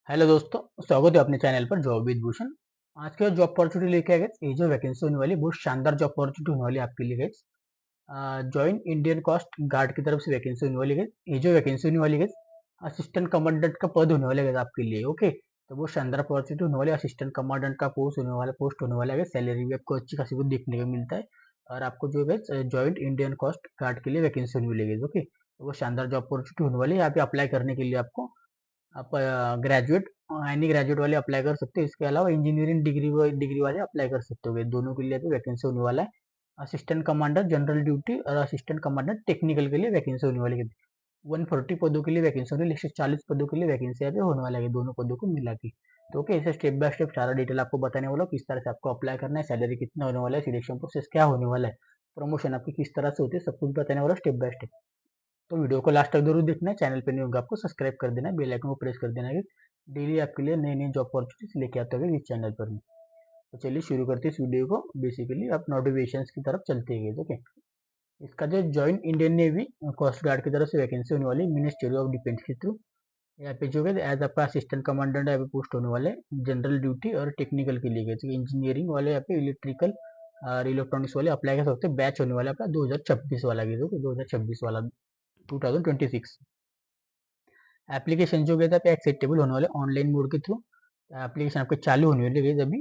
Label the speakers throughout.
Speaker 1: Hello दोस्तों, स्वागत है अपने चैनल पर जॉब विद भूषण। आज के जॉब अपॉर्चुनिटी लेके आ गए। ये जो वैकेंसी होने वाली है बहुत शानदार जॉब अपॉर्चुनिटी होने वाली है आपके लिए guys. Join Indian coast guard की तरफ से वैकेंसी होने वाली है। ये जो वैकेंसी होने वाली है असिस्टेंट कमांडेंट का पद होने वाला है आपके लिए। ओके, तो बहुत शानदार अपॉर्चुनिटी होने वाली है। असिस्टेंट कमांडेंट का पोस्ट होने वाला है। सैलरी भी आपको अच्छी खासी को देखने को मिलता है। और आपको जो है जॉइंट इंडियन कोस्ट गार्ड के लिए वैकेंसी होने वाली है। ओके, तो वो शानदार जॉब अपॉर्चुनिटी होने वाली है। यहाँ पे अप्लाई करने के लिए आपको आप ग्रेजुएट एनी ग्रेजुएट वाले अप्लाई कर सकते हो। इसके अलावा इंजीनियरिंग डिग्री वाले अप्लाई कर सकते हो। दोनों के लिए भी वैकेंसी होने वाला है। असिस्टेंट कमांडर जनरल ड्यूटी और असिस्टेंट कमांडर टेक्निकल के लिए वैकेंसी होने वाली है। 140 पदों के लिए वैकेंसी होने वाली है। 140 पदों के लिए वैकेंसी यहाँ पे होने वाला है दोनों पदों को मिला के। तो ओके, ऐसे स्टेप बाय स्टेप सारा डिटेल आपको बताने वाला हूँ, किस तरह से आपको अप्लाई करना है, सैलरी कितना होने वाला है, सिलेक्शन प्रोसेस क्या होने वाला है, प्रमोशन आपकी किस तरह से होती है, सब कुछ बताने वाला स्टेप बाय स्टेप। तो वीडियो को लास्ट तक जरूर देखना है। चैनल पे नहीं होगा आपको सब्सक्राइब कर देना है, बेल आइकन को प्रेस कर देना है। डेली आपके लिए नई नई जॉब अपॉर्चुनिटीज लेके आते होंगे इस चैनल पर में। तो चलिए शुरू करते हैं इस वीडियो को। बेसिकली आप नोटिफिकेशन की तरफ चलते हैं। ओके, इसका जो join Indian navy coast guard की तरफ से वैकेंसी होने वाली मिनिस्ट्री ऑफ डिफेंस के थ्रू। यहाँ पे जो है एज आपका असिस्टेंट कमांडेंट यहाँ पे पोस्ट होने वाले जनरल ड्यूटी और टेक्निकल के लिए गए। इंजीनियरिंग वाले यहाँ पे इलेक्ट्रिकल और इलेक्ट्रॉनिक्स वाले अप्लाई कर सकते हैं। बैच होने वाला अपना 2026 वाला गए। 2026 वाला 2026। एप्लीकेशन जो गया था पे एक्सेप्टेबल होने वाले ऑनलाइन मोड के थ्रू। एप्लीकेशन आपके चालू होने वाली है अभी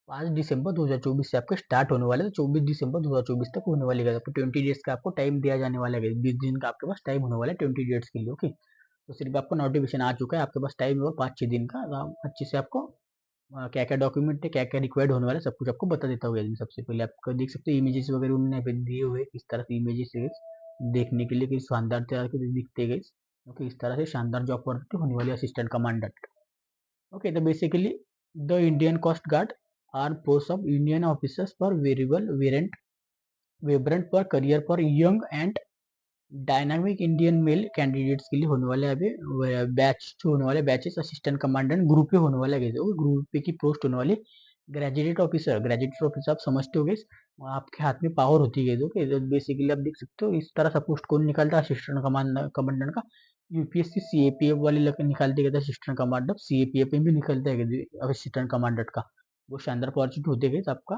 Speaker 1: 5 दिसंबर 2024 से आपके स्टार्ट होने वाले, तो 24 दिसंबर 2024 तक होने वाली है। आपको 20 डेज का आपको टाइम दिया जाने वाला है। 20 दिन का आपके पास टाइम होने वाला है 20 डेज के लिए। ओके, तो सिर्फ आपको नोटिफिकेशन आ चुका है, आपके पास टाइम होगा 5-6 दिन का। तो आप अच्छे से आपको क्या क्या डॉक्यूमेंट है, क्या क्या रिक्वायर्ड होने वाला है, सब कुछ आपको बता देता हूँ। सबसे पहले आपको देख सकते हो इमेजेस वगैरह उन्होंने यहाँ पे दिए हुए किस तरह से इमेजेस देखने के लिए कि शानदार तरीके के दिखते गए। ओके, इस तरह से शानदार जॉब अपॉर्चुनिटी होने वाली है असिस्टेंट कमांडेंट। ओके, तो basically the Indian coast guard are post of Indian officers for variable variant vibrant पर career for young and dynamic Indian male candidates के लिए होने वाले अभी बैच जो होने वाले बैचेस असिस्टेंट कमांडेंट ग्रुप पे होने वाला है। ग्रुप पे की पोस्ट होने वाली ग्रेजुएट ऑफिसर आप समझते हो। आपके हाथ में पावर होती है। ओके, तो बेसिकली आप देख सकते हो इस तरह से पोस्ट कौन निकालता है असिस्टेंट कमांडेंट का। यूपीएससी सीएपीएफ वाले निकालते गए असिस्टेंट कमांडर, सीएपीएफ में भी निकलता है असिस्टेंट कमांडेंट का। वो शानदार अपॉर्चुनिटी होते गए आपका।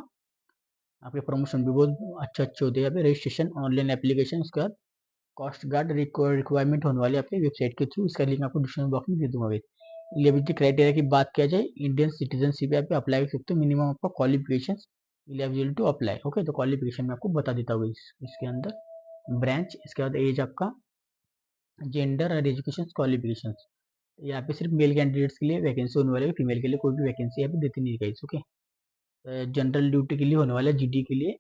Speaker 1: आपके प्रमोशन भी बहुत अच्छे अच्छे होते हैं। यहाँ पे रजिस्ट्रेशन ऑनलाइन एप्लीकेशन, उसके बाद कॉस्ट गार्ड रिक्वायरमेंट होने वाली है आपकी वेबसाइट के थ्रू। इसका लिंक आपको डिस्क्रिप्शन बॉक्स में दे दूंगा। एलिजिबिलिटी क्राइटेरिया की बात किया जाए, इंडियन सिटीजनशिप यहाँ पे अप्लाई कर सकते हो। मिनिमम आपका qualification eligible to apply. Okay, तो क्वालिफिकेशन मैं आपको बता देता हूँ इसके अंदर ब्रांच, इसके बाद एज आपका, जेंडर और एजुकेशन क्वालिफिकेशन। यहाँ पे सिर्फ मेल कैंडिडेट्स के लिए वैकेंसी होने वाली है, फीमेल के लिए कोई भी वैकेंसी यहाँ पे देती नहीं गई। ओके, जनरल ड्यूटी के लिए होने वाला है, जीडी के लिए,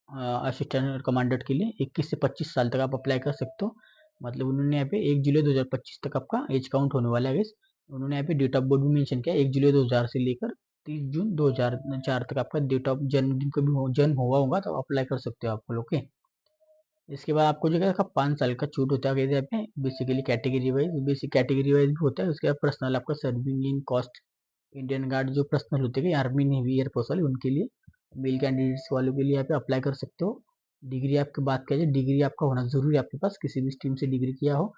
Speaker 1: असिस्टेंट कमांडेंट के लिए 21 से 25 साल तक आप अप्लाई कर सकते हो। मतलब उन्होंने यहाँ पे 1 जुलाई 2025 तक आपका एज काउंट होने वाला है। उन्होंने यहाँ पे डेट ऑफ बर्थ भी मेंशन किया 1 जुलाई 2000 से लेकर 30 जून 2004 तक आपका डेट ऑफ जन्मदिन कभी जन्म हुआ होगा तो अप्लाई कर सकते हो आप लोग। ओके, इसके बाद आपको जो है 5 साल का छूट होता है यहाँ पे basically category wise. Basic category wise भी होता है। उसके बाद पर्सनल आपका serving in cost Indian guard जो पर्सनल होते हैं आर्मी नेवी एयरफोर्स वाले उनके लिए, मेल कैंडिडेट्स वालों के लिए यहाँ पे अप्लाई कर सकते हो। डिग्री आपकी बात किया जाए, डिग्री आपका होना जरूरी है, आपके पास किसी भी स्ट्रीम से डिग्री किया हो।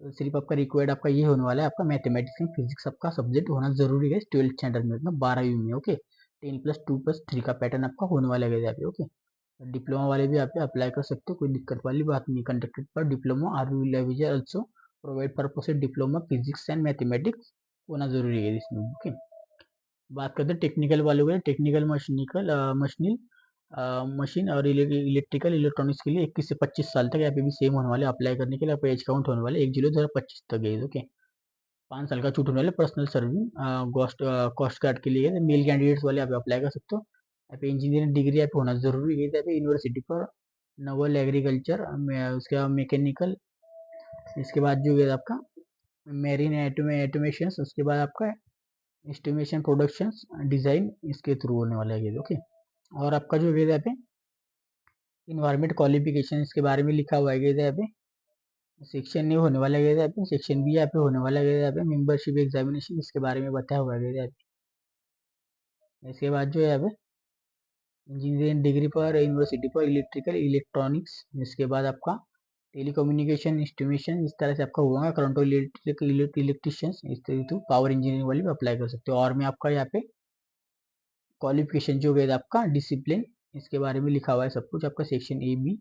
Speaker 1: तो सिर्फ आपका रिक्वायर्ड आपका ये होने वाला है, आपका मैथमेटिक्स एंड फिजिक्स आपका सब्जेक्ट होना जरूरी है 12th स्टैंडर्ड में, मतलब 12वीं में। ओके, 10+2+3 का पैटर्न आपका होने वाला है यहाँ पे। ओके, डिप्लोमा वाले भी आप अप्लाई कर सकते हो, कोई दिक्कत वाली बात नहीं। कंडक्टेड पर diploma are will also provide purpose diploma physics and mathematics होना जरूरी है इसमें। ओके, बात करते हैं टेक्निकल वालों के, टेक्निकल मशीनिकल मशीनिल मशीन और इलेक्ट्रिकल इलेक्ट्रॉनिक्स के लिए 21 से 25 साल तक यहाँ पे भी सेम होने वाले। अप्लाई करने के लिए आपका एज काउंट होने वाले 1 जुलाई 2025 तक है। ओके, 5 साल का छूट होने वाले। पर्सनल सर्विंग कॉस्ट गार्ड के लिए मेल कैंडिडेट्स वाले आप अप्लाई कर सकते हो। यहाँ पे इंजीनियरिंग डिग्री आप होना जरूरी है। यहाँ पे यूनिवर्सिटी पर नवल एग्रीकल्चर, उसके बाद मैकेनिकल, इसके बाद जो है आपका मेरीन एटोमेशन, उसके बाद आपका एस्टिमेशन प्रोडक्शन डिजाइन, इसके थ्रू होने वाला है ये। ओके, और आपका जो है यहाँ पे इन्वायरमेंट क्वालिफिकेशन इसके बारे में लिखा हुआ है यहाँ पे। सेक्शन नहीं होने वाला है यहाँ पे, सेक्शन बी यहाँ पे होने वाला है यहाँ पे। मेंबरशिप एग्जामिनेशन इसके बारे में बताया हुआ है यहाँ पे। इसके बाद जो है यहाँ पे इंजीनियरिंग डिग्री पर यूनिवर्सिटी पर इलेक्ट्रिकल इलेक्ट्रॉनिक्स, इसके बाद आपका टेलीकम्युनिकेशन इंस्टीमेशन इस तरह से आपका हुआ, करंट इलेक्ट्रिशियंस इस तरह तो पावर इंजीनियरिंग वाली भी अप्लाई कर सकते हो। और मैं आपका यहाँ पे क्वालिफिकेशन जो गया आपका डिसिप्लिन इसके बारे में लिखा हुआ है सब कुछ आपका सेक्शन ए बी।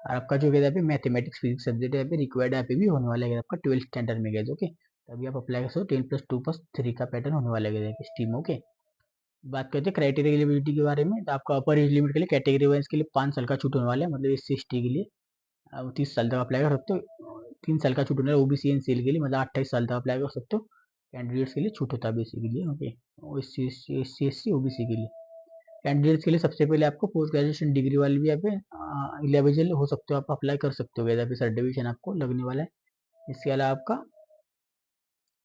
Speaker 1: और आपका जो गया पे मैथमेटिक्स फिजिक्स सब्जेक्ट यहाँ पे रिक्वायर्ड यहाँ पे भी होने वाला है आपका 12th स्टैंडर्ड में गया। ओके, तभी आप अप्लाई कर सकते हो। 10+2+3 का पैटर्न होने वाला है स्ट्रीम। ओके, बात करते हैं क्राइटेरिया एलिजिबिलिटी के बारे में। तो आपका अपर एज लिमिट के लिए कैटेगरी वाइज के लिए 5 साल का छूट होने वाला है, मतलब SC/ST के लिए आप 30 साल तक अप्लाई कर सकते हो। 3 साल का छूट होने वाला है OBC एंड CL के लिए, मतलब 28 साल तक अप्लाई कर सकते हो। कैंडिडेट्स के लिए छूट होता है बेसिकली। ओके, SC/ST OBC के लिए कैंडिडेट्स के लिए सबसे पहले आपको पोस्ट ग्रेजुएशन डिग्री वाली भी यहाँ पे एलिजिबल हो सकते हो, आप अप्लाई कर सकते हो। यहाँ पे सर्टिफिकेशन आपको लगने वाला है। इसके अलावा आपका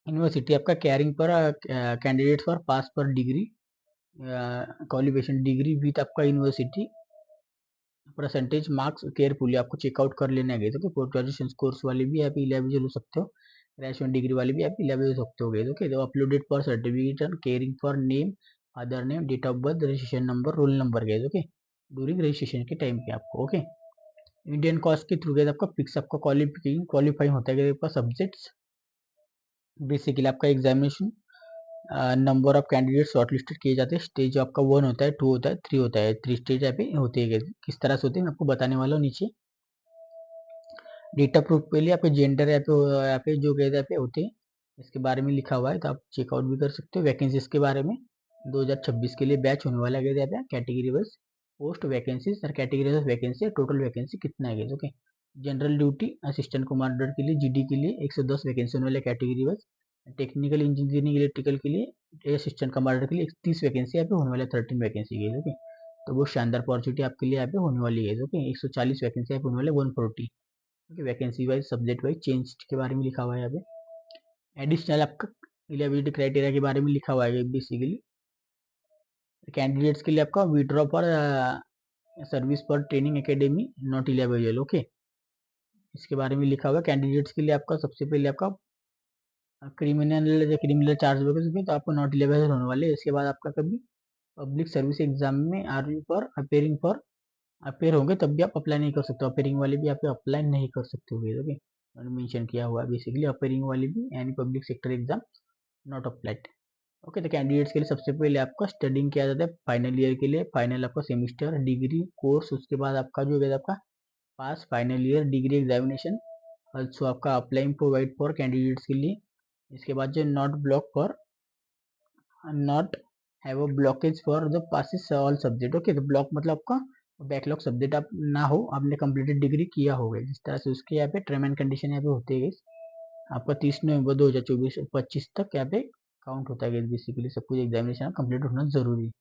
Speaker 1: यूनिवर्सिटी आपका कैरिंग पर कैंडिडेट्स फॉर पास पर डिग्री क्वालिफिकेशन डिग्री विथ आपका यूनिवर्सिटी परसेंटेज मार्क्स केयरफुली आपको चेकआउट कर लेना है। तो पोस्ट ग्रेजुएशन कोर्स वाले भी आप एलिजिबल हो सकते हो, ग्रेजुएशन डिग्री वाले भी आप एलिजिबल हो सकते हो। ओके, तो uploaded for certificate caring for name, father name, date of birth, registration number, roll number गए। ओके, ड्यूरिंग रजिस्ट्रेशन के टाइम पे आपको। ओके, इंडियन कॉस्ट के थ्रू गए आपका फिक्स आपका क्वालिफाइंग होता है आपका सब्जेक्ट्स। बेसिकली आपका examination number of candidate shortlisted किए जाते हैं। स्टेज आपका 1 होता है, 2 होता है, 3 होता है। 3 स्टेज यहाँ पे होते हैं। किस तरह से होते हैं मैं आपको बताने वाला हूँ नीचे। डेटा प्रूफ के लिए आपके जेंडर यहाँ पे जो गए यहाँ पे होते हैं इसके बारे में लिखा हुआ है, तो आप चेकआउट भी कर सकते हो। वैकेंसीज के बारे में 2026 के लिए बैच होने वाला है यहाँ पे कैटेगरी वाइज पोस्ट वैकेंसीज और category wise vacancy, total vacancy कितना है। Okay, general duty assistant commander के लिए GD के लिए 110 वैकेंसी होने वाले category wise. Technical engineering electrical के लिए असिस्टेंट कमांडर के लिए 30 वैकेंसी यहाँ पे होने वाले 13 वैकेंसी है। ओके, तो वो शानदार अपॉर्चुनिटी आपके लिए यहाँ पे होने वाली है। ओके, 140 वैकेंसी यहाँ पे होने वाले 140। Okay, vacancy wise subject wise change के बारे में लिखा हुआ है यहाँ पे। एडिशनल आपका एलिजिबिलिटी क्राइटेरिया के बारे में लिखा हुआ है बेसिकली। कैंडिडेट्स के लिए आपका विड्रॉ पर सर्विस पर training academy not eligible. Okay, इसके बारे में लिखा हुआ है। कैंडिडेट्स के लिए आपका सबसे पहले आपका क्रिमिनल चार्ज वगैरह तो आपको नॉट एलिजिबल होने वाले। इसके बाद आपका कभी पब्लिक सर्विस एग्जाम में आरवी पर अपेयरिंग पर अपेयर होंगे तब भी आप अप्लाई नहीं कर सकते। अपेयरिंग वाले भी आप अप्लाई नहीं कर सकते हो। ओके, मेंशन किया हुआ है बेसिकली अपेयरिंग वाले भी यानी public sector exam not applied. Okay, तो कैंडिडेट्स के लिए सबसे पहले आपका स्टडिंग किया जाता है फाइनल ईयर के लिए। फाइनल आपका सेमिस्टर डिग्री कोर्स, उसके बाद आपका जो है आपका pass final year degree examination. Also आपका अप्लाइंग प्रोवाइड फॉर कैंडिडेट्स के लिए। इसके बाद जो not block for not have a blockage for the passes all subject. Okay, तो ब्लॉक मतलब आपका बैकलॉग सब्जेक्ट आप ना हो, आपने कंप्लीटेड डिग्री किया होगा जिस तरह से उसके यहाँ पे टर्म एंड कंडीशन यहाँ पे होते हैं। आपका 30 नवंबर 2024-25 तक यहाँ पे काउंट होता है। बेसिकली सब कुछ एग्जामिनेशन कंप्लीट होना जरूरी है।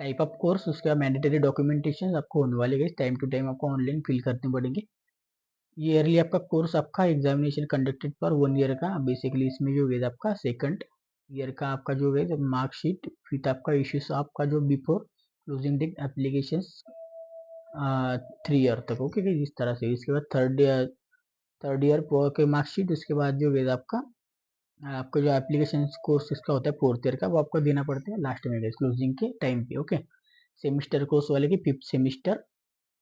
Speaker 1: टाइप ऑफ कोर्स, उसके बाद मैंडेटरी डॉक्यूमेंटेशन आपको होने वाले गए टाइम टू टाइम आपको ऑनलाइन फिल करने पड़ेंगे। ईयरली आपका कोर्स आपका एग्जामिनेशन कंडक्टेड पर 1 ईयर का। बेसिकली इसमें जो है आपका सेकंड ईयर का आपका जो है मार्कशीट फिर आपका इश्यूज आपका जो before closing date application 3 year तक। ओके, इस तरह से। इसके बाद थर्ड ईयर के मार्कशीट, उसके बाद जो है आपका आपका जो एप्लीकेशन कोर्स इसका होता है 4th ईयर का, वो आपको देना पड़ता है लास्ट में क्लोजिंग के टाइम पे। ओके, सेमिस्टर कोर्स वाले की 5th सेमिस्टर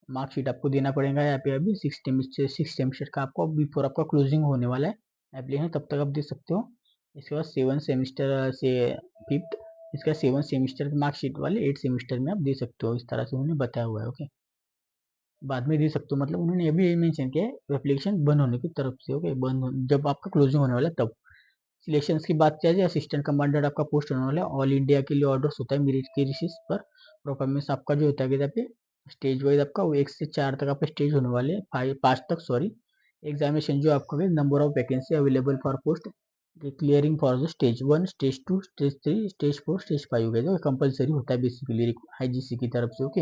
Speaker 1: मार्कशीट आपको देना पड़ेगा यहाँ पे। अभी 6th सेमिस्टर का आपको बिफोर आपका क्लोजिंग होने वाला है एप्लीकेशन, तब तक आप दे सकते हो। इसके बाद 7th सेमिस्टर से 5th, इसका 7th सेमिस्टर मार्कशीट वाले 8th सेमिस्टर में आप दे सकते हो। इस तरह से उन्होंने बताया हुआ है। ओके, बाद में दे सकते हो, मतलब उन्होंने अभी ये मेंशन किया है एप्लीकेशन बंद होने की तरफ से। ओके, जब आपका क्लोजिंग होने वाला है तब। सिलेक्शन की बात किया जाए, असिस्टेंट कमांडर आपका पोस्ट होने वाला है। ऑल इंडिया के लिए ऑर्डर्स होता है मेरिट के बेसिस पर। परफॉर्मेंस आपका जो होता है यहाँ पे स्टेज वाइज आपका वो 1 से 4 तक आपके स्टेज होने वाले हैं, 5 तक सॉरी। एग्जामिनेशन जो आपका है number of vacancy available for post clearing for the stage 1, stage 2, stage 3, stage 4, stage 5 गए जो कंपलसरी होता है बेसिकली IGC की तरफ से। ओके,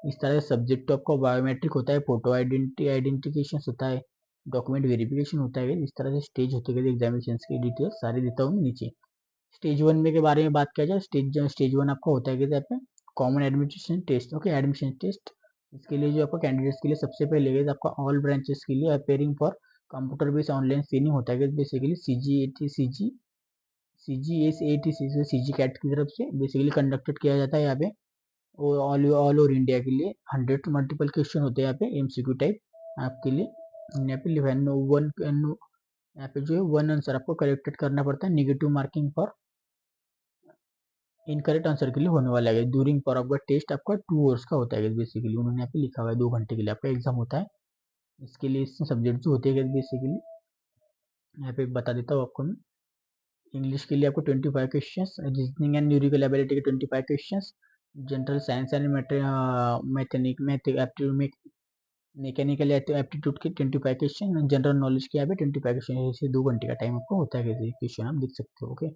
Speaker 1: इस तरह से सब्जेक्ट तो आपका बायोमेट्रिक होता है, फोटो आइडेंटिफिकेशन होता है, डॉक्यूमेंट वेरिफिकेशन होता है। इस तरह से स्टेज होते गए एग्जामिनेशन की डिटेल्स सारी देता हूँ मैं नीचे। स्टेज 1 में के बारे में बात किया जाए, स्टेज 1 आपका होता है यहाँ पे common admission test. Okay, admission test इसके लिए जो आपका कैंडिडेट्स के लिए सबसे पहले गए आपका ऑल ब्रांचेस के लिए appearing for computer based online screening होता है बेसिकली CGSAT CG कैट की तरफ से बेसिकली कंडक्टेड किया जाता है यहाँ पे। ऑल ओवर इंडिया के लिए 100 मल्टीपल क्वेश्चन होते हैं यहाँ पे MCQ टाइप। आपके लिए यहाँ पे वन यहाँ पे जो है 1 आंसर आपको करेक्टेड करना पड़ता है। Negative marking for incorrect answer के लिए होने वाला है। ड्यूरिंग फॉर आपका टेस्ट आपका 2 आवर्स का होता है बेसिकली, उन्होंने यहाँ पे लिखा हुआ है 2 घंटे के लिए आपका एग्जाम होता है। इसके लिए इसमें सब्जेक्ट जो होते हैं बेसिकली यहाँ पे बता देता हूँ आपको मैं। इंग्लिश के लिए आपको 25 questions, reasoning and numerical ability के 25 questions, general science and mechanical aptitude के 25 क्वेश्चन, जनरल नॉलेज के यहाँ पे 25 क्वेश्चन। ऐसे 2 घंटे का टाइम आपको होता है क्वेश्चन आप देख सकते हो। ओके,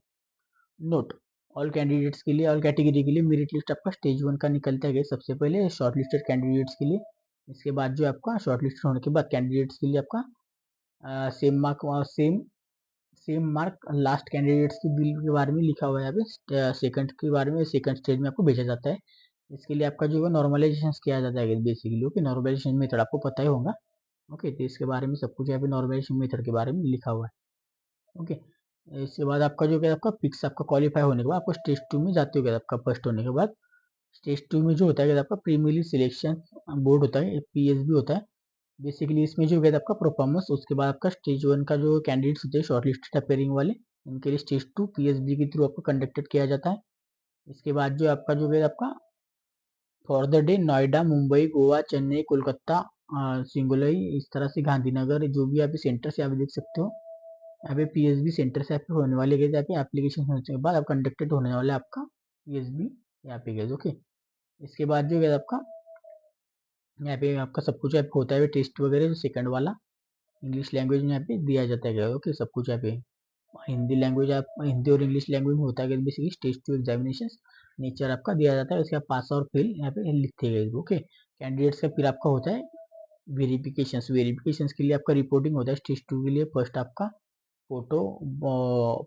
Speaker 1: नोट ऑल कैंडिडेट्स के लिए, ऑल कैटेगरी के लिए मेरिट लिस्ट आपका स्टेज 1 का निकलता है सबसे पहले शॉर्ट लिस्टेड कैंडिडेट्स के लिए। इसके बाद जो आपका शॉर्ट लिस्ट होने के बाद कैंडिडेट्स के लिए आपका सेम मार्क लास्ट कैंडिडेट्स की बिल के बारे में लिखा हुआ है यहाँ पे। सेकंड के बारे में सेकंड स्टेज में आपको भेजा जाता है। इसके लिए आपका जो है नॉर्मलाइजेशन किया जाता है बेसिकली। ओके, नॉर्मलाइजेशन मेथड आपको पता ही होगा। ओके, तो इसके बारे में सब कुछ यहाँ पे नॉर्मलाइजेशन मेथड के बारे में लिखा हुआ है। ओके, इसके बाद आपका जो है आपका फिक्स आपका क्वालिफाई होने के बाद आपको स्टेज 2 में जाते हो आपका फर्स्ट होने के बाद। स्टेज 2 में जो होता है आपका प्रीमियरली सिलेक्शन बोर्ड होता है, पीएसबी होता है बेसिकली। इसमें जो है आपका परफॉर्मेंस, उसके बाद आपका स्टेज 1 का जो कैंडिडेट्स होते हैं शॉर्ट लिस्टेड अपेयरिंग वाले, उनके लिए स्टेज 2 पीएसबी के थ्रू आपको कंडक्टेड किया जाता है। इसके बाद जो आपका जो है आपका for the day Noida, Mumbai, Goa, Chennai, Kolkata, सिंगुलई, इस तरह से गांधीनगर, जो भी आप सेंटर से आप देख सकते हो यहाँ पे पीएसबी सेंटर से आपके होने वाले गए, यहाँ पे एप्लीकेशन होने के बाद आप कंडक्टेड होने वाला है आपका पीएसबी यहाँ पे गए। ओके, इसके बाद जो है आपका यहाँ पे आपका सब कुछ आपको होता है टेस्ट वगैरह, जो सेकंड वाला इंग्लिश लैंग्वेज में यहाँ पे दिया जाता है। ओके, सब कुछ यहाँ पे हिंदी लैंग्वेज, आप हिंदी और इंग्लिश लैंग्वेज में होता है बेसिकली। स्टेज 2 एग्जामिनेशन नेचर आपका दिया जाता है, उसके बाद पास और फेल यहाँ पे लिखते गए। ओके, कैंडिडेट्स का फिर आपका होता है वेरिफिकेशन के लिए आपका रिपोर्टिंग होता है स्टेज 2 के लिए। फर्स्ट आपका फोटो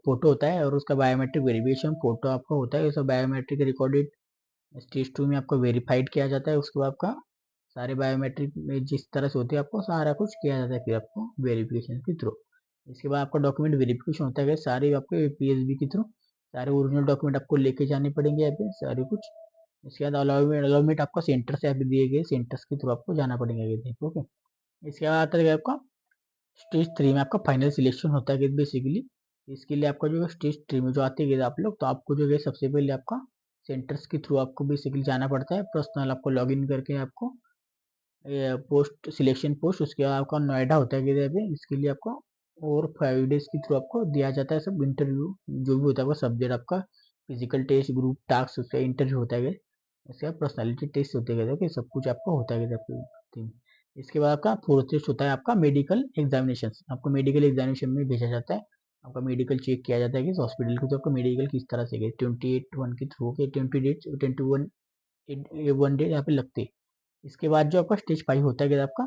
Speaker 1: फोटो होता है और उसका बायोमेट्रिक वेरिफिकेशन फोटो आपका होता है, उसका बायोमेट्रिक रिकॉर्डेड स्टेज 2 में आपको वेरीफाइड किया जाता है। उसके बाद आपका सारे बायोमेट्रिक में जिस तरह से होते हैं आपको सारा कुछ किया जाता है फिर आपको वेरिफिकेशन के थ्रू। इसके बाद आपका डॉक्यूमेंट वेरिफिकेशन होता है सारे आपके पीएसबी के थ्रू, सारे ओरिजिनल डॉक्यूमेंट आपको लेके जाने पड़ेंगे यहाँ पे सारे कुछ। इसके बाद अलाउमेंट आपका सेंटर से आप दिए गए सेंटर्स के थ्रू आपको जाना पड़ेगा। ओके, इसके बाद आता है आपका स्टेज 3 में आपका फाइनल सिलेक्शन होता है बेसिकली। इसके लिए आपका जो है स्टेज 3 में जो आते हैं आप लोग, तो आपको जो है सबसे पहले आपका सेंटर्स के थ्रू आपको बेसिकली जाना पड़ता है। पर्सनल आपको लॉगिन करके आपको पोस्ट सिलेक्शन पोस्ट, उसके बाद आपका नोएडा होता है यहाँ पे। इसके लिए आपको और 5 डेज के थ्रू आपको दिया जाता है सब इंटरव्यू, जो भी होता है सब्जेक्ट आपका फिजिकल टेस्ट, ग्रुप टास्क, उसका इंटरव्यू होता है। उसके बाद पर्सनैलिटी टेस्ट होते हैं कि सब कुछ आपको होता है आपके। इसके बाद आपका फोर्थ टेस्ट होता है आपका मेडिकल एग्जामिनेशन। आपको मेडिकल एग्जामिनेशन में भेजा जाता है, आपका मेडिकल चेक किया जाता है कि हॉस्पिटल को, तो आपका मेडिकल किस तरह से गए 28/1 के थ्रू के 21 डे यहाँ पे लगते हैं। इसके बाद जो आपका स्टेज 5 होता है आपका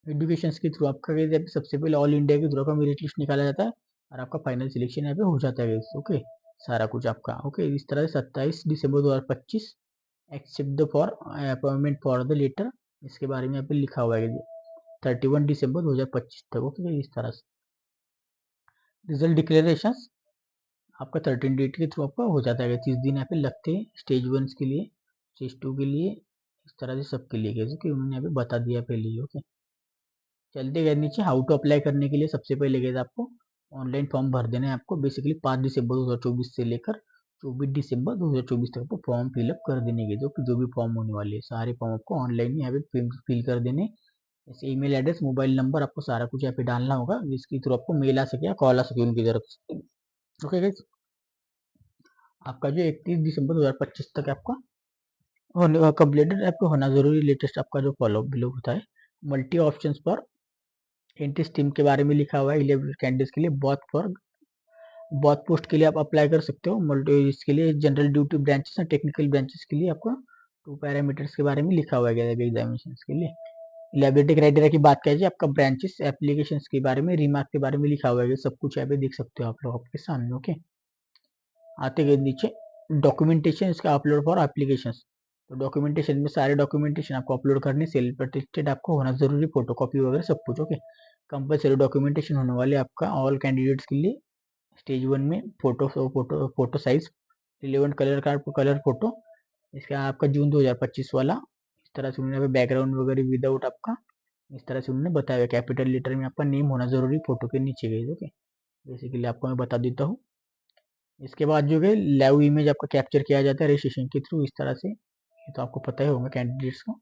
Speaker 1: एजुकेशन के थ्रू आपका सबसे पहले ऑल इंडिया के थ्रू का मेरिट लिस्ट निकाला जाता है और आपका फाइनल सिलेक्शन यहाँ पे हो जाता है। ओके, सारा कुछ आपका ओके। इस तरह से 27 दिसंबर 2025 accept the for appointment for the letter, इसके बारे में यहाँ पे लिखा हुआ है 31 दिसंबर 2025 तक। ओके, इस तरह से रिजल्ट डिक्लेरेशन आपका 13 डेट के थ्रू आपका हो जाता है। 30 दिन यहाँ पे लगते हैं स्टेज 1 के लिए, स्टेज 2 के लिए, इस तरह से सबके लिए क्योंकि उन्होंने यहाँ पे बता दिया पहले ही। ओके, चलते गए नीचे हाउ टू अप्लाई करने के लिए सबसे पहले गए आपको ऑनलाइन फॉर्म भर देना है आपको बेसिकली 5 दिसंबर 2024 से लेकर 24 दिसंबर 2024 तक आपको फॉर्म फिलअप कर देने के जो भी फॉर्म होने वाले हैं सारे फॉर्म आपको ऑनलाइन यहाँ पे फिल कर देने। जैसे ईमेल एड्रेस, मोबाइल नंबर, आपको सारा कुछ यहाँ पे डालना होगा जिसके थ्रू आपको मेल आ सके या कॉल आ सके उनकी तरफ से। ओके गाइस, आपका जो 31 दिसंबर 2025 तक आपका कंप्लीटेड आपको होना जरूरी। लेटेस्ट आपका जो फॉलो बिलो होता है मल्टी ऑप्शन पर एंट्री स्ट्रीम के बारे में लिखा हुआ है 11 कैंडिडेट्स के लिए। बहुत पोस्ट के लिए आप अप्लाई कर सकते हो। मल्टी इसके लिए जनरल ड्यूटी ब्रांचेस और टेक्निकल ब्रांचेस के लिए आपको 2 पैरामीटर्स के बारे में लिखा हुआ है एग्जामिनेशन के लिए। एलिजिबिलिटी क्राइटेरिया की बात करें आपका ब्रांचेस एप्लीकेशन के बारे में, रिमार्क के बारे में लिखा हुआ है, सब कुछ यहाँ पे देख सकते हो आप लोग आपके सामने। ओके, आते गए नीचे डॉक्यूमेंटेशन इसका अपलोड फॉर एप्लीकेशन। तो डॉक्यूमेंटेशन में सारे डॉक्यूमेंटेशन आपको अपलोड करने, सेल्फ अटेस्टेड आपको होना जरूरी, फोटोकॉपी वगैरह सब कुछ। ओके, कंपलसरी डॉक्यूमेंटेशन होने वाले आपका ऑल कैंडिडेट्स के लिए स्टेज 1 में फोटो साइज रिलेवेंट कलर का कलर फोटो, इसका आपका जून 2025 वाला, इस तरह से उन्होंने बैकग्राउंड वगैरह विदाउट आपका इस तरह से उन्होंने बताया हुआ कैपिटल लेटर में आपका नेम होना जरूरी फोटो के नीचे गई। ओके, बेसिकली आपको मैं बता देता हूँ। इसके बाद जो है लाइव इमेज आपका कैप्चर किया जाता है रजिस्ट्रेशन के थ्रू इस तरह से, ये तो आपको पता ही होगा कैंडिडेट्स को।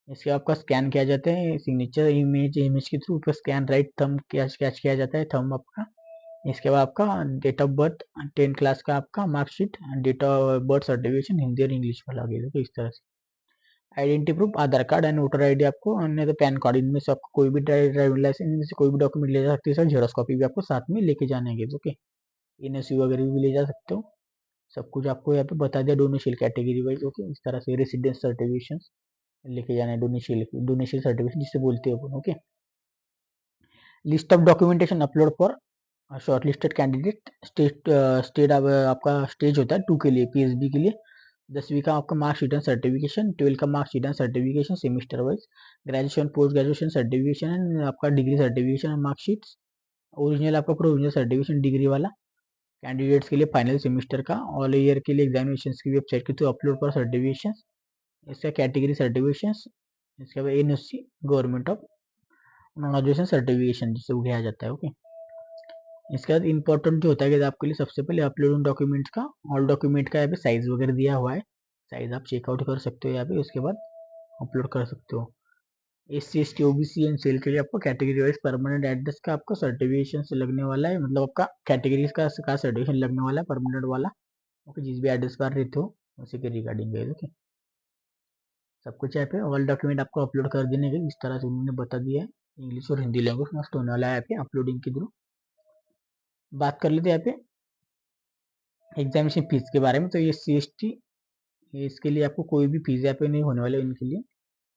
Speaker 1: इसके आपका स्कैन किया जाता है सिग्नेचर इमेज के थ्रू, ऊपर स्कैन राइट थंब कैच किया जाता है थंब आपका। इसके बाद आपका डेट ऑफ बर्थ 10 क्लास का आपका marksheet, date of birth certification Hindi और इंग्लिश वाला गया तो इस तरह से। Identity proof Aadhaar card and voter ID आपको, अन्य तो पैन कार्ड, इनमें से आपको कोई भी ड्राइविंग लाइसेंस इनमें से कोई भी डॉक्यूमेंट ले जा सकते हो सर। जेरोक्स कॉपी भी आपको साथ में लेके जाने के। ओके, एनओसी वगैरह भी ले जा सकते हो। सब कुछ आपको यहाँ पे बता दिया डोनेशन कैटेगरी वाइज। ओके, इस तरह से रेसिडेंस सर्टिफिकेशन लेके जाना है, डोनेशन सर्टिफिकेशन जिसे बोलते हो। Okay, list of documentation upload for short listed candidate. State आपका स्टेज होता है 2 के लिए, पीएसबी के लिए 10वीं का आपका मार्कशीट एंड सर्टिफिकेशन, 12 का marksheet and certification semester wise, graduation post graduation certification and आपका degree certification and marksheet, original आपका प्रोविजनल सर्टिफिकेशन डिग्री वाला कैंडिडेट्स के लिए फाइनल सेमेस्टर का, ऑल ईयर के लिए एग्जामिनेशन की वेबसाइट के थ्रू अपलोड फॉर सर्टिफिकेशन, इसका कैटेगरी सर्टिफिकेशन, इसके बाद NOC government of graduation certification जिसे उठाया जाता है। ओके, इसके बाद इंपॉर्टेंट जो होता है कि आपके लिए सबसे पहले अपलोड डॉक्यूमेंट्स का, ऑल डॉक्यूमेंट का यहाँ पे साइज वगैरह दिया हुआ है, साइज आप चेकआउट कर सकते हो यहाँ पे, उसके बाद अपलोड कर सकते हो। SC ST OBC एंड सेल के लिए आपको कैटेगरी वाइज परमानेंट एड्रेस का आपको सर्टिफिकेशन से लगने वाला है, मतलब आपका कैटेगरी का सर्टिफिकेशन लगने वाला है परमानेंट वाला। ओके, जिस भी एड्रेस पर रहते हो उसी के रिगार्डिंग है। ओके, सब कुछ यहाँ पे ऑल डॉक्यूमेंट आपको अपलोड कर देने के इस तरह से उन्होंने बता दिया है। इंग्लिश और हिंदी लैंग्वेज मस्त होने वाला है यहाँ पे अपलोडिंग के थ्रू। बात कर लेते हैं यहाँ पे एग्जामिनेशन फीस के बारे में। तो ये CST इसके लिए आपको कोई भी फीस यहाँ पे नहीं होने वाले इनके लिए।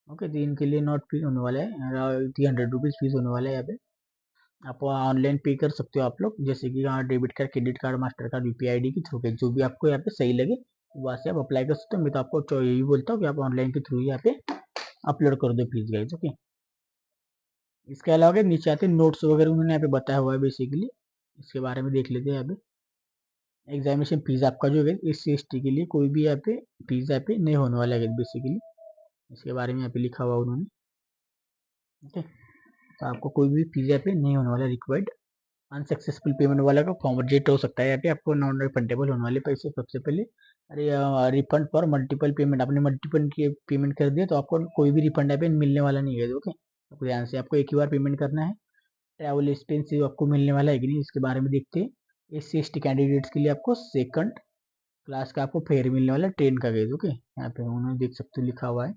Speaker 1: ओके, तो इनके लिए नॉट फीस होने वाला है, 300 रुपीज़ फीस होने वाला है यहाँ पे। आप ऑनलाइन पे कर सकते हो आप लोग, जैसे कि यहाँ debit card, credit card, master card, UPI ID के थ्रू पे, जो भी आपको यहाँ पे सही लगे वहाँ से आप अप्लाई कर सकते हो। मैं तो आपको यही बोलता हूँ कि आप ऑनलाइन के थ्रू ही यहाँ पे अपलोड कर दो फीस गाइस। ओके, इसके अलावा नीचे आते नोट्स वगैरह उन्होंने यहाँ पे बताया हुआ है बेसिकली, इसके बारे में देख लेते हैं यहाँ पे। एग्जामिनेशन फीस आपका जो है SC ST के लिए कोई भी यहाँ पे फीस यहाँ पे नहीं होने वाला है बेसिकली, इसके बारे में यहाँ पे लिखा हुआ उन्होंने। ओके, तो आपको कोई भी फीस यहाँ पे नहीं होने वाला रिक्वायर्ड। अनसक्सेसफुल पेमेंट वाला का फॉर्म रिजेक्ट हो सकता है यहाँ पे, आपको नॉन रिफंडेबल होने वाले पैसे सबसे पहले। अरे रिफंड फॉर मल्टीपल पेमेंट, आपने मल्टीपल पेमेंट कर दिया तो आपको कोई भी रिफंड यहाँ पे मिलने वाला नहीं है। ओके, आपको ध्यान से आपको एक ही बार पेमेंट करना है। ट्रैवल एक्सपेंसिव आपको मिलने वाला है कि नहीं इसके बारे में देखते हैं। SC ST कैंडिडेट्स के लिए आपको सेकंड क्लास का आपको फेयर मिलने वाला है ट्रेन का गेज। ओके, यहाँ पे उन्होंने देख सकते हो लिखा हुआ है।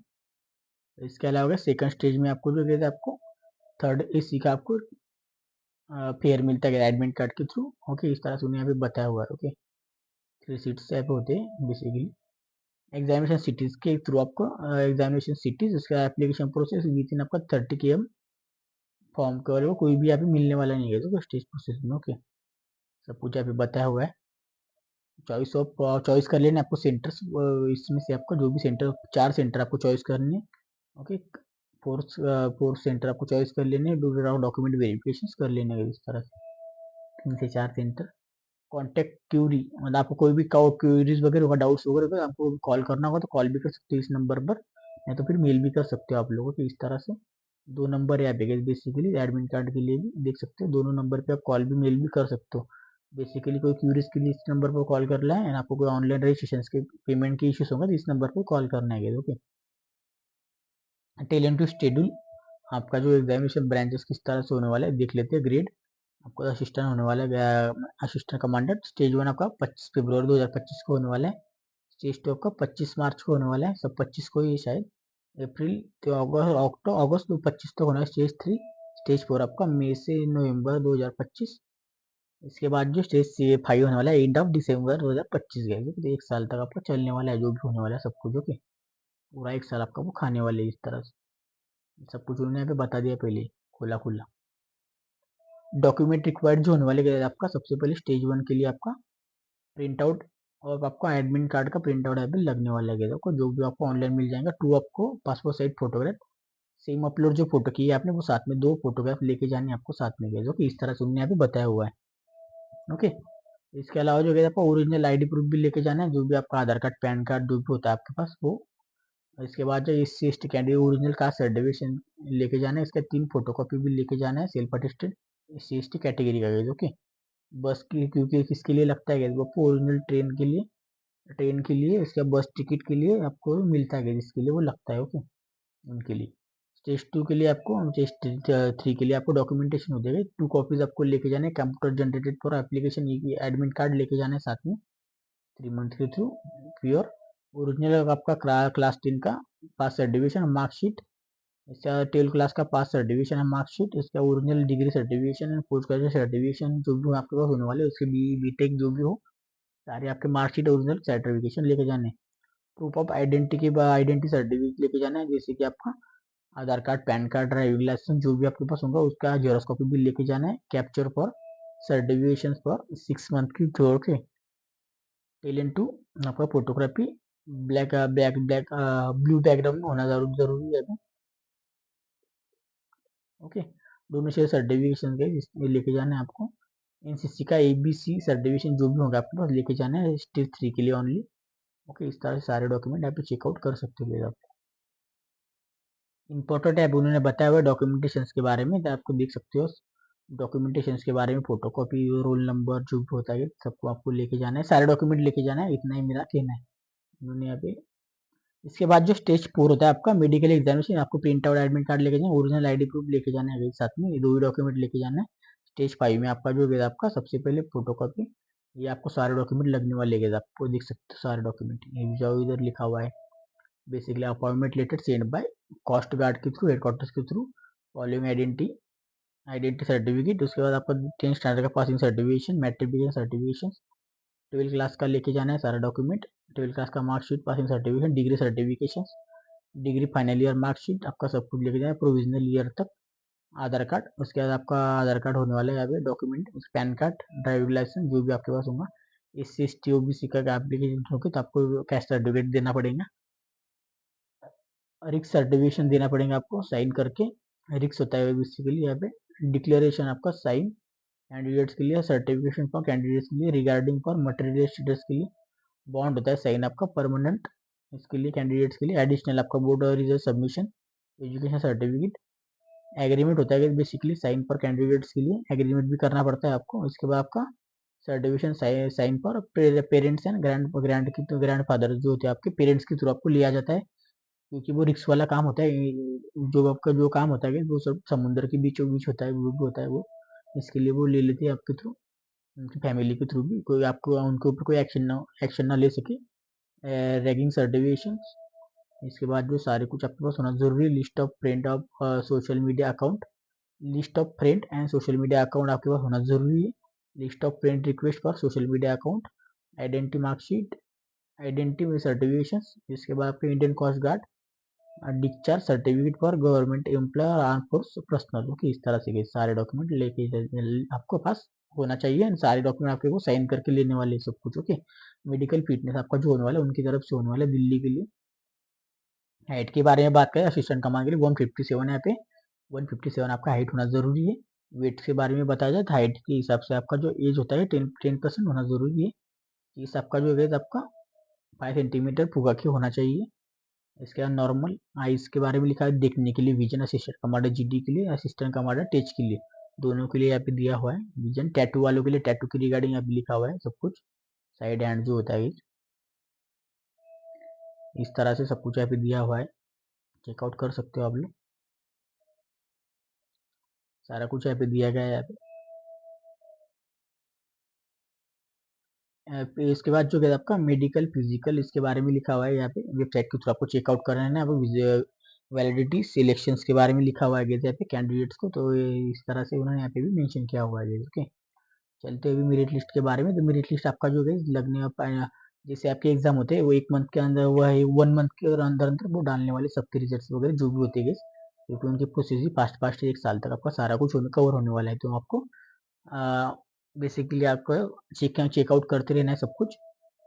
Speaker 1: इसके अलावा सेकंड स्टेज में आपको जो गेज आपको थर्ड AC का आपको फेयर मिलता है एडमिट कार्ड के थ्रू। ओके, इस तरह से उन्हें यहाँ पे बताया हुआ है। ओके, 3 सीट्स यहाँ पे होते हैं बेसिकली। एग्जामिनेशन सिटीज के थ्रू आपको एग्जामिनेशन सिटीज उसका एप्लीकेशन प्रोसेस विद इन आपका 30 km फॉर्म के कोई भी यहाँ पे मिलने वाला नहीं है तो स्टेज प्रोसेस में। ओके, सब कुछ यहाँ पे बताया हुआ है। चॉइस कर लेना आपको सेंटर्स, इसमें से आपको जो भी सेंटर, 4 सेंटर आपको चॉइस करने। ओके, फोर्थ फोर्थ सेंटर आपको चॉइस कर लेने, डॉक्यूमेंट वेरिफिकेशन कर लेने इस तरह से 3 से 4 सेंटर। कॉन्टैक्ट क्यूरी, मतलब आपको कोई भी क्यूरीज वगैरह होगा, डाउट्स वगैरह होगा, आपको कॉल करना होगा तो कॉल भी कर सकते हो इस नंबर पर, या तो फिर मेल भी कर सकते हो आप लोगों को इस तरह से। 2 नंबर यहाँ पे बेसिकली एडमिट कार्ड के लिए भी देख सकते हो, दोनों नंबर पे आप कॉल भी मेल भी कर सकते हो। बेसिकली कोई क्यूरीज के लिए इस नंबर पर कॉल करना है, आपको कोई ऑनलाइन रजिस्ट्रेशन के पेमेंट के इश्यूज होगा तो इस नंबर पर कॉल करना है। ओके, टैलेंट टू शेड्यूल आपका जो एग्जामिनेशन ब्रांचेस किस तरह से होने वाला है देख लेते हैं। ग्रेड आपको असिस्टेंट होने वाला है, असिस्टेंट कमांडर स्टेज 1 आपका 25 फरवरी 2025 को होने वाला है। स्टेज 2 आपका 25 मार्च को होने वाला है, सब 25 को ही शायद। अप्रैल तो अगस्त 25 तक होना है स्टेज 3। स्टेज 4 आपका मई से नवंबर 2025। इसके बाद जो स्टेज 5 होने वाला है एंड ऑफ दिसंबर 2025 गए, तो 1 साल तक आपका चलने वाला है जो भी होने वाला है सब कुछ। ओके, पूरा 1 साल आपका वो खाने वाले इस तरह से सब कुछ उन्होंने यहाँ पे बता दिया पहले खुला खुला। डॉक्यूमेंट रिक्वायर्ड जो होने वाले आपका सबसे पहले स्टेज 1 के लिए आपका प्रिंट आउट और आपका एडमिट कार्ड का प्रिंट आउट अभी लगने वाला है आपको, जो भी आपको ऑनलाइन मिल जाएगा। 2 आपको passport size photograph, same upload जो फोटो की है आपने वो साथ में 2 फोटोग्राफ लेके जाने आपको साथ में गए, जो कि इस तरह से उन्होंने यहाँ पे बताया हुआ है। ओके, इसके अलावा जो है आपको ओरिजिनल ID प्रूफ भी लेके जाना है, जो भी आपका आधार कार्ड पैन कार्ड जो भी होता है आपके पास वो इसके बाद जो SC/ST candidate original cast certification लेके जाना है, इसका 3 फोटोकॉपी भी लेके जाना है, सेल्फ अटेस्टेड SC/ST कैटेगरी का गाइस। ओके, बस की क्योंकि किसके लिए लगता है गाइस, आपको ओरिजिनल ट्रेन के लिए इसका बस टिकट के लिए आपको मिलता है गाइस, इसके लिए वो लगता है। ओके, उनके लिए स्टेज 2 के लिए आपको, स्टेज 3 के लिए आपको डॉक्यूमेंटेशन हो जाएगा। 2 कॉपीज आपको लेके जाने, computer generated for application admit card लेके जाना है साथ में 3 मंथ के थ्रू। प्योर ओरिजिनल आपका क्लास 10 का पास सर्टिफिकेशन मार्कशीट, इसका 12 क्लास का पास सर्टिफिकेशन है मार्कशीट, इसका ओरिजिनल डिग्री सर्टिफिकेशन है, पोस्ट ग्रेजुएट सर्टिफिकेशन जो भी आपके पास होने वाले, उसके बीटेक जो भी हो, सारे आपके मार्कशीट ओरिजिनल सर्टिफिकेशन लेके जाने। प्रूफ ऑफ आइडेंटिटी सर्टिफिकेट लेके जाना है, जैसे कि आपका Aadhaar card, PAN card, driving licence जो भी आपके पास होगा उसका जेरॉक्स कॉपी भी लेके जाना है। Capture for certification for 6 month की थ्रू के टेलेंट टू आपका photography black black black blue background में होना जरूरी है। ओके, दोनों से सर्टिफिकेशन के इसमें लेके जाना है आपको। एनसीसी का ABC सर्टिफिकेशन जो भी होगा आपके पास लेके जाना है स्टेज 3 के लिए ओनली। ओके, इस तरह से सारे डॉक्यूमेंट आप चेकआउट कर सकते हो आप। इंपॉर्टेंट ऐप उन्होंने बताया हुआ डॉक्यूमेंटेशन के बारे में, तो आपको देख सकते हो डॉक्यूमेंटेशन के बारे में, फोटोकॉपी, रोल नंबर जो भी होता है सबको आपको लेके जाना है, सारे डॉक्यूमेंट लेके जाना है, इतना ही मेरा कहना है उन्होंने यहाँ पे। इसके बाद जो स्टेज 4 होता है आपका मेडिकल एग्जामिनेशन, आपको प्रिंट आउट एडमिट कार्ड लेके जाना, ओरिजिनल आईडी प्रूफ लेके जाना है साथ में, ये 2 ही डॉक्यूमेंट लेके जाना है। स्टेज 5 में आपका जो है आपका सबसे पहले फोटोकॉपी, ये आपको सारे डॉक्यूमेंट लगने वाले हैं, आपको देख सकते हो सारे डॉक्यूमेंट, ये जो इधर लिखा हुआ है basically appointment letter send by coast guard के थ्रू, हेडक्वार्टर्स के थ्रू, फॉलोइंग आइडेंटिटी सर्टिफिकेट, उसके बाद आपका 10 स्टैंडर्ड का passing certification, matriculation certification, 12 class का लेके जाना है सारा डॉक्यूमेंट, 12 क्लास का marksheet, passing certification, degree certification, degree final year marksheet, आपका सब कुछ लेके जाना है प्रोविजनल ईयर तक, आधार कार्ड, उसके बाद आपका आधार कार्ड होने वाला है यहाँ पे document, PAN card, driving licence जो भी आपके पास होगा, SC/ST OBC का एप्लीकेशन होगी तो आपको कैस्ट सर्टिफिकेट देना पड़ेगा, रिक्स सर्टिफिकेशन देना पड़ेगा आपको साइन करके, रिक्स होता है बेसिकली यहाँ पे, डिक्लेरेशन आपका साइन कैंडिडेट्स के लिए, सर्टिफिकेशन फॉर कैंडिडेट्स के लिए, रिगार्डिंग फॉर मटेरियल स्टेटस के लिए, बॉन्ड होता है साइन आपका परमानेंट इसके लिए कैंडिडेट्स के लिए, एडिशनल आपका बोर्ड और result submission, education certificate, agreement होता है बेसिकली साइन फॉर कैंडिडेट्स के लिए, एग्रीमेंट भी करना पड़ता है आपको। इसके बाद आपका certification sign for parents and grandfather जो होते हैं आपके पेरेंट्स के थ्रू आपको लिया जाता है, क्योंकि वो रिक्स वाला काम होता है, जो आपका जो काम होता है वो सब समुद्र के बीचों बीच होता है, वो भी होता है वो, इसके लिए वो ले लेते हैं आपके थ्रू, उनकी फैमिली के थ्रू भी, कोई आपको उनके ऊपर कोई एक्शन ना ले सके। रैगिंग सर्टिफिकेशन, इसके बाद जो सारे कुछ आपके पास होना जरूरी, list of friend of social media account, list of friend and social media account आपके पास होना जरूरी है, list of friend request for social media account, identity marksheet, identity certification, इसके बाद आपके Indian coast guard discharge certificate for government employ और arm force personnel की, इस तरह से के सारे डॉक्यूमेंट लेके आपको पास होना चाहिए, सारे डॉक्यूमेंट आपके को साइन करके लेने वाले सब कुछ। ओके, मेडिकल फिटनेस आपका जो होने वाला है उनकी तरफ से होने वाला है दिल्ली के लिए। हाइट के बारे में बात करें असिस्टेंट कमांड के लिए 157 है यहाँ पे, 157 आपका हाइट होना जरूरी है। वेट के बारे में बताया जाए तो हाइट के हिसाब से आपका जो एज होता है 10% होना जरूरी है। इस आपका जो वेट आपका 5 सेंटीमीटर फुगा के होना चाहिए। इसके बाद नॉर्मल आइज के बारे में लिखा है देखने के लिए, विजन असिस्टेंट कमांडर GD के लिए, असिस्टेंट कमांडर टेच के लिए, दोनों के लिए यहाँ पे दिया हुआ है विजन। टैटू वालों के लिए टैटू की रिगार्डिंग यहाँ पे लिखा हुआ है सब कुछ, साइड हैंड जो होता है इस तरह से सब कुछ यहाँ पे दिया हुआ है, चेकआउट कर सकते हो आप लोग, सारा कुछ यहाँ पे दिया गया है यहाँ पे। इसके बाद जो है आपका मेडिकल फिजिकल इसके बारे में लिखा हुआ है यहाँ पे, वेबसाइट के थ्रू आपको चेकआउट करना है ना, वैलिडिटी सिलेक्शंस के बारे में लिखा हुआ है यहाँ पे कैंडिडेट्स को, तो इस तरह से उन्होंने यहाँ पे भी मेंशन किया हुआ है। ओके, चलते अभी मेरिट लिस्ट के बारे में, तो मेरिट लिस्ट आपका जो है लगने जैसे आपके एग्जाम होते हैं वो 1 मंथ के अंदर, वो है 1 मंथ के अंदर अंदर वो डालने वाले सबके रिजल्ट वगैरह जो भी होते हैं, क्योंकि उनकी प्रोसेस ही फास्ट फास्ट 1 साल तक आपका सारा कुछ कवर होने वाला है, तो आपको बेसिकली आपको चेकआउट करते रहना है सब कुछ।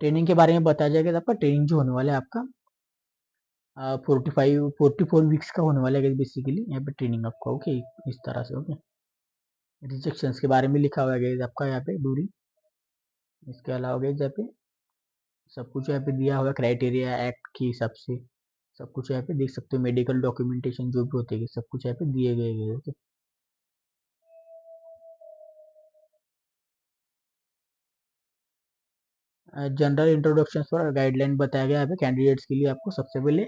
Speaker 1: ट्रेनिंग के बारे में बताया जाएगा, तो आपका ट्रेनिंग जो होने वाला है आपका 44 वीक्स का होने वाला है बेसिकली यहाँ पे ट्रेनिंग आपका। ओके, इस तरह से। ओके, रिजेक्शन के बारे में लिखा हुआ है आपका यहाँ पे दूरी, इसके अलावा यहाँ पे सब कुछ यहाँ पे दिया हुआ है क्राइटेरिया एक्ट के हिसाब से, सब कुछ यहाँ पे देख सकते हो, मेडिकल डॉक्यूमेंटेशन जो भी होते हैं सब कुछ यहाँ पे दिए गए हैं। ओके, जनरल इंट्रोडक्शन पर गाइडलाइन बताया गया है यहाँ पे कैंडिडेट्स के लिए। आपको सबसे पहले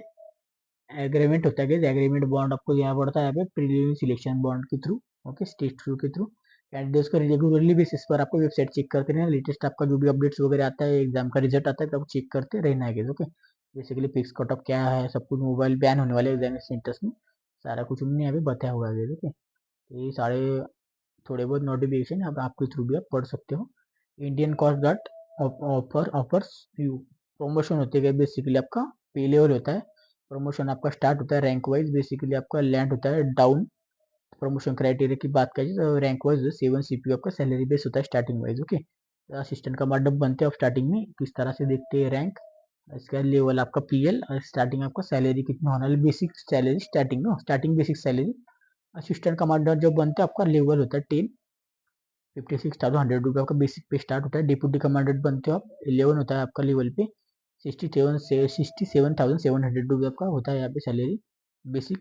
Speaker 1: एग्रीमेंट होता है, एग्रीमेंट बॉन्ड आपको देना पड़ता है यहाँ पे प्रीलिमिनरी सिलेक्शन बॉन्ड के थ्रू। ओके, स्टेट थ्रू के थ्रू कैंडिडेट्स को रेगुलरली बेसिस पर आपको वेबसाइट चेक करते रहना, लेटेस्ट आपका जो भी अपडेट्स वगैरह आता है, एग्जाम का रिजल्ट आता है, तो आपको चेक करते रहना है। Okay, basically fix cut off क्या है, सब कुछ मोबाइल बैन होने वाले एग्जाम सेंटर्स में सारा कुछ उन्होंने यहाँ पे बताया हुआ है। ओके, तो ये सारे थोड़े बहुत नोटिफिकेशन अब आपके थ्रू भी आप पढ़ सकते हो। Indian coast guard offers you promotion होते गए, बेसिकली आपका पे लेवल होता है। प्रमोशन आपका स्टार्ट होता है रैंक वाइज, बेसिकली आपका लैंड होता है डाउन। प्रमोशन क्राइटेरिया की बात करें तो रैंक वाइज 7 CPO आपका सैलरी बेस होता है starting wise. Okay, assistant commander बनते हैं आप स्टार्टिंग में, किस तरह से देखते हैं रैंक, इसका लेवल आपका PL और स्टार्टिंग आपका सैलरी कितना होना है, बेसिक सैलरी स्टार्टिंग में, starting basic salary. Assistant commander जब बनते हैं आपका लेवल होता है 10, 56,100 रुपये आपका बेसिक पे स्टार्ट होता है। डिप्यूटी कमांडेंट बनते हो आप, 11 होता है आपका लेवल पे, 67,700 रुपये आपका होता है यहाँ पे सैलरी बेसिक।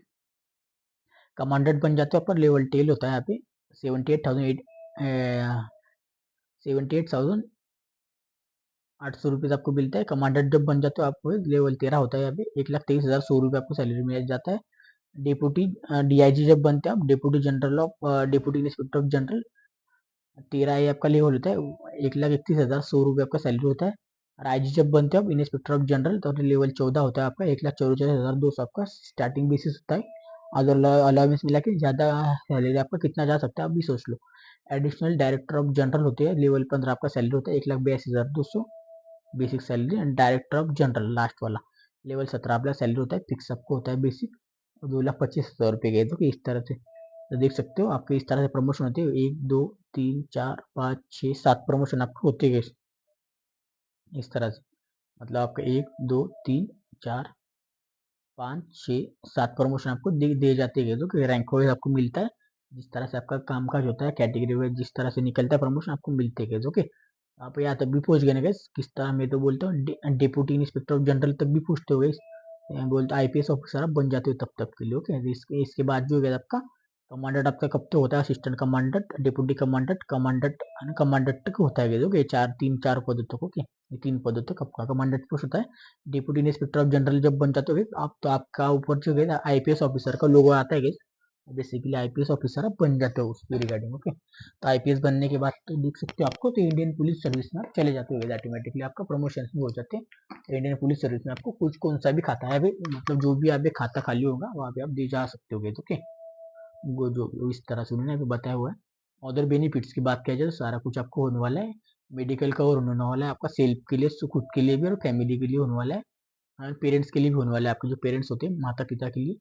Speaker 1: कमांडेंट बन जाते हो आपका लेवल 10 होता है यहाँ पे, 78,800 रुपीज़ आपको मिलता है। कमांडेंट जब बन जाते हो आपको लेवल 13 होता है यहाँ पे, 1,23,100 रुपये आपको सैलरी मिल जाता है। डिप्यूटी DIG जब बनते हैं आप, डिप्यूटी इंस्पेक्टर ऑफ जनरल, 13 ये आपका लेवल होता है, 1,31,100 रुपये आपका सैलरी होता है। और IG जब बनते हो आप इंस्पेक्टर ऑफ जनरल, तो लेवल 14 होता है आपका, 1,44,200 आपका स्टार्टिंग बेसिस होता है। अगर अलाउंस मिला के ज़्यादा सैलरी आपका कितना जा सकता है आप भी सोच लो। एडिशनल डायरेक्टर ऑफ जनरल होते हैं, लेवल 15 आपका सैलरी होता है, 1,82,200 basic salary. And director of general last वाला लेवल 17 आपका सैलरी होता है, फिक्स आपको होता है बेसिक, 2,25,000 रुपये गए। तो इस तरह से तो देख सकते हो आपके इस तरह से प्रमोशन होते हैं, 1 2 3 4 5 6 7 प्रमोशन आपको होते गए इस तरह से। मतलब आपका 1 2 3 4 5 6 7 प्रमोशन आपको दिए जाते गए, तो रैंक वाइज आपको मिलता है जिस तरह से आपका काम काज होता है, कैटेगरी वाइज जिस तरह से निकलता है प्रमोशन आपको मिलते गए। ओके, आप यहाँ तक भी पहुंच गए ना guys, किस तरह मैं तो बोलता हूँ डिप्यूटी इंस्पेक्टर ऑफ जनरल तक भी पूछते हो गए, बोलते IPS ऑफिसर आप बन जाते हो तब तक के लिए। ओके, इसके बाद जो है आपका कमांडेंट आपका कब तक होता है, assistant commandant, deputy commandant, commandant, commandant तक होता है। ओके, 4 पदों तक। ओके, ये 3 पदों तक आपका कमांडेंट पोस्ट होता है। डिप्यूटी इंस्पेक्टर ऑफ जनरल जब बन जाते हो आप, तो आपका ऊपर जो है IPS ऑफिसर का लोगो आता है, बेसिकली IPS ऑफिसर आप बन जाते हो उसके रिगार्डिंग। ओके, तो IPS बनने के बाद तो देख सकते हो आपको, तो इंडियन पुलिस सर्विस में आप चले जाते हो, ऑटोमेटिकली आपका प्रमोशन भी हो जाते हैं। तो इंडियन पुलिस सर्विस में आपको कुछ कौन सा भी खाता है भाई, मतलब जो भी आप खाता खाली होगा वहाँ पे आप दे जा सकते हो। ओके, वो जो इस तरह से उन्होंने अभी बताया हुआ है। अदर बेनिफिट्स की बात किया जाए तो सारा कुछ आपको होने वाला है। मेडिकल कवर होने वाला है आपका सेल्फ के लिए, खुद के लिए भी और फैमिली के लिए होने वाला है, और पेरेंट्स के लिए भी होने वाला है, आपके जो पेरेंट्स होते हैं माता पिता के लिए।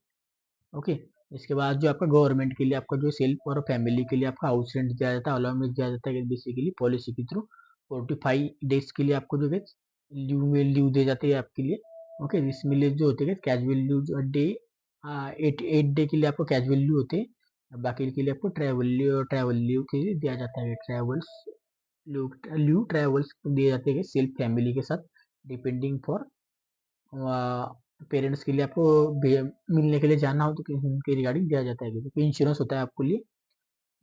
Speaker 1: ओके, इसके बाद जो आपका गवर्नमेंट के लिए आपका जो सेल्फ और फैमिली के लिए आपका हाउस रेंट दिया जाता है, अलाउंस दिया जाता है बेसिकली पॉलिसी के थ्रू। 45 डेज के लिए आपको जो है लीव दे जाते हैं आपके लिए। ओके, इसमें लिए जो होते हैं कैजुअल लीव डे, 8 डे के लिए आपको कैजुअल लीव होते हैं, बाकी के लिए आपको ट्रैवल लीव के लिए दिया जाता है। ट्रैवल्स दिए जाते हैं सेल्फ फैमिली के साथ, डिपेंडिंग फॉर पेरेंट्स के लिए आपको मिलने के लिए जाना हो तो उनके रिगार्डिंग दिया जाता है। क्योंकि इंश्योरेंस होता है आपके लिए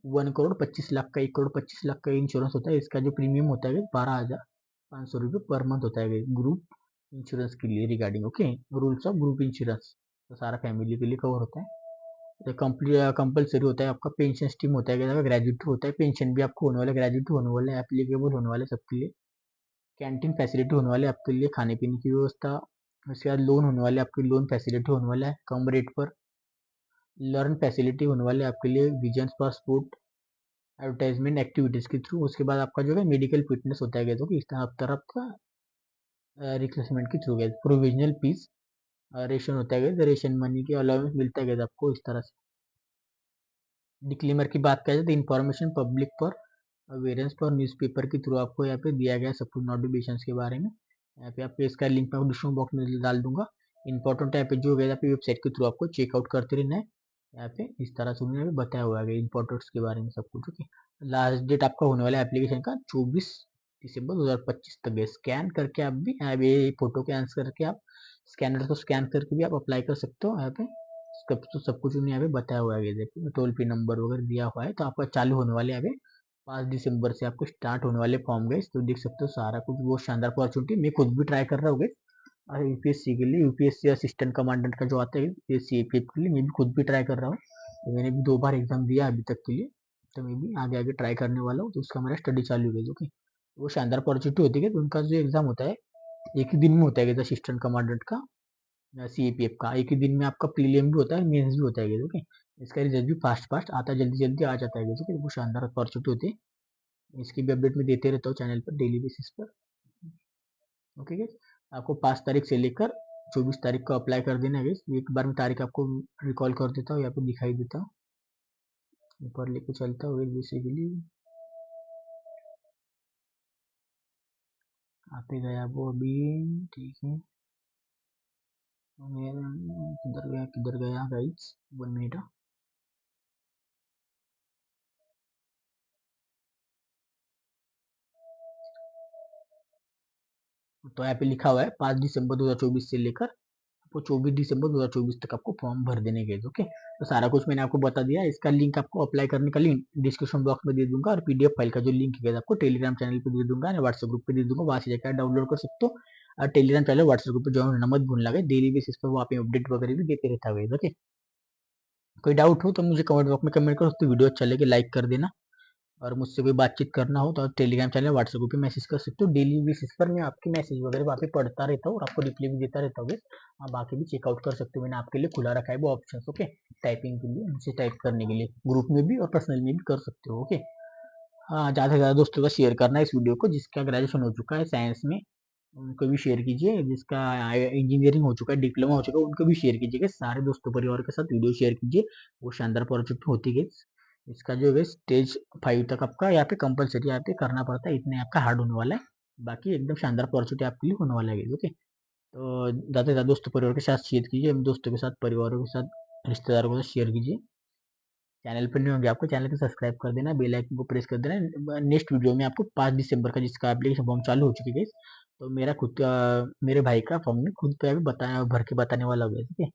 Speaker 1: 1,25,00,000 का, 1,25,00,000 का इंश्योरेंस होता है। इसका जो प्रीमियम होता है 12,500 रुपये पर मंथ होता है ग्रुप इंश्योरेंस के लिए regarding. Okay, rules of group insurance, तो सारा फैमिली के लिए कवर होता है। तो कंपलसरी होता है आपका पेंशन स्कीम होता है, ग्रेजुएट होता है, पेंशन भी आपको होने वाला है, ग्रेजुएट होने वाला है, एप्लीकेबल होने वाले सबके लिए। कैंटीन फैसिलिटी होने वाले आपके लिए, खाने पीने की व्यवस्था। उसके बाद लोन होने वाले आपकी, लोन फैसिलिटी होने वाला है कम रेट पर। लर्न फैसिलिटी होने वाले आपके लिए vision for sport advertisement activities के थ्रू। उसके बाद आपका जो है मेडिकल फिटनेस होता है, तो इस तरफ का रिप्लेसमेंट के थ्रू गए प्रोविजनल फीस रेशन होता है, रेशन मनी के अलाउंस मिलता है आपको इस तरह से। डिक्लेमर की बात करें तो इन्फॉर्मेशन पब्लिक पर अवेयरेंस पर न्यूज़पेपर के थ्रू आपको यहाँ पे दिया गया सब कुछ नोटिफिकेशन के बारे में। यहाँ पे आपको इसका लिंक मैं डिस्क्रिप्शन बॉक्स में डाल दूंगा। इंपॉर्टेंट यहाँ पे जो है यहाँ पे वेबसाइट के थ्रू आपको चेकआउट करते रहना है। यहाँ पे इस तरह से उन्होंने बताया हुआ है इंपॉर्टेंट्स के बारे में सब कुछ। ओके, लास्ट डेट आपका होने वाला है एप्लीकेशन का 24 दिसंबर 2025 तक है। स्कैन करके आप भी ये फोटो के आंसर करके आप स्कैनर को स्कैन करके भी आप अप्लाई कर सकते हो यहाँ पे। सब कुछ उन्हें यहाँ पे बताया हुआ है, देखिए टोल फ्री नंबर वगैरह दिया हुआ है। तो आपका चालू होने वाले यहाँ पे 5 दिसंबर से आपको स्टार्ट होने वाले फॉर्म गए, तो देख सकते हो सारा कुछ वो शानदार अपॉर्चुनिटी। मैं खुद भी ट्राई कर रहा हूँ और यूपीएससी के लिए, यूपीएससी असिस्टेंट कमांडेंट का जो आता है यूपीएससी एपीएफ के लिए, मैं भी खुद भी ट्राई कर रहा हूँ। तो मैंने भी 2 बार एग्जाम दिया अभी तक के लिए, तो मैं भी आगे आगे ट्राई करने वाला हूँ। तो उसका मेरा स्टडी चालू है, ओके। वो शानदार अपॉर्चुनिटी होती है कि उनका जो एग्जाम होता है एक ही दिन में होता है, असिस्टेंट कमांडेंट का सीएपीएफ का एक ही दिन में आपका प्रीलियम भी होता है, मेंस भी होता है, ओके। इसका रिजल्ट भी फास्ट फास्ट आता है, जल्दी जल्दी आ जाता है, ओके। वो शानदार अपॉर्चुनिटी होती है, इसकी भी अपडेट मैं देते रहता हूँ चैनल पर डेली बेसिस पर, ओके गाइस। आपको 5 तारीख से लेकर 24 तारीख को अप्लाई कर देना है गाइस। एक बार मैं तारीख आपको रिकॉल कर देता हूँ, यहाँ पे दिखाई देता हूँ, ऊपर लेके चलता हूँ बेसिकली। आते गया वो अभी, ठीक है। किधर गया गाइस, 1 मिनट। तो यहाँ पे लिखा हुआ है 5 दिसंबर 2024 से लेकर आपको 24 दिसंबर 2024 तक आपको फॉर्म भर देने के, ओके। तो सारा कुछ मैंने आपको बता दिया। इसका लिंक आपको अप्लाई करने का लिंक डिस्क्रिप्शन बॉक्स में दे दूंगा, और पीडीएफ फाइल का जो लिंक है आपको टेलीग्राम चैनल पे दे दूंगा, व्हाट्सएप ग्रुप पे दे दूंगा, वहां से जाकर डाउनलोड कर सकते हो। और टेलीग्राम चैनल व्हाट्सएप ग्रुप पे ज्वाइन होना मत भूलना, डेली बेसिस पर वो आप अपडेट वगैरह भी देते रहता है, ओके। कोई डाउट हो तो मुझे कमेंट बॉक्स में कमेंट करो, तो वीडियो अच्छा लगे लाइक कर देना। और मुझसे कोई बातचीत करना हो तो आप टेलीग्राम चैनल व्हाट्सएप ग्रुप पे मैसेज कर सकते हो, डेली बेसिस पर मैं आपकी मैसेज वगैरह वहाँ पे पढ़ता रहता हूँ और आपको रिप्लाई भी देता रहता हूँ। आप बाकी भी चेकआउट कर सकते हो, मैंने आपके लिए खुला रखा है वो ऑप्शन, ओके। टाइपिंग के लिए, मुझसे टाइप करने के लिए ग्रुप में भी और पर्सनल में भी कर सकते हो, ओके। हाँ, ज़्यादा से ज़्यादा दोस्तों का शेयर करना है इस वीडियो को, जिसका ग्रेजुएशन हो चुका है साइंस में उनको भी शेयर कीजिए, जिसका इंजीनियरिंग हो चुका है, डिप्लोमा हो चुका है, उनको भी शेयर कीजिएगा। सारे दोस्तों परिवार के साथ वीडियो शेयर कीजिए, वो शानदार प्रोजेक्ट होती है। इसका जो है स्टेज 5 तक आपका यहाँ पे कंपलसरी यहाँ पे करना पड़ता है, इतने आपका हार्ड होने वाला है। बाकी एकदम शानदार अपॉर्चुनिटी आपके लिए होने वाला है, ओके। तो ज़्यादा से ज़्यादा दोस्तों परिवार के साथ शेयर कीजिए, दोस्तों के साथ, परिवारों के साथ, रिश्तेदारों के साथ शेयर कीजिए। चैनल पर नहीं होंगे आपको चैनल को सब्सक्राइब कर देना, बेल आइकन को प्रेस कर देना। नेक्स्ट वीडियो में आपको 5 दिसंबर का, जिसका एप्लीकेशन फॉर्म चालू हो चुकी है, तो मेरा खुद का, मेरे भाई का फॉर्म में खुद पे अभी बताया, भर के बताने वाला हो गया, ठीक है।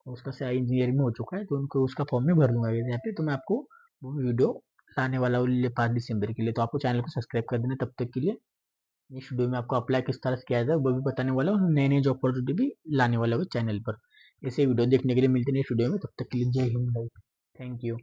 Speaker 1: तो उसका से इंजीनियरिंग में हो चुका है, तो उनको उसका फॉर्म में भर दूंगा यहाँ पे। तो मैं आपको वो वीडियो लाने वाला हूँ 5 दिसंबर के लिए, तो आपको चैनल को सब्सक्राइब कर देना तब तक के लिए। नेक्स्ट वीडियो में आपको अप्लाई किस तरह से किया जाए वो भी बताने वाला हूँ, नए नए जॉब अपॉर्चुनिटी भी लाने वाला हूँ चैनल पर। ऐसे वीडियो देखने के लिए मिलते हैं नेक्स्ट वीडियो में, तब तक के लिए जय हिंद भाई, थैंक यू।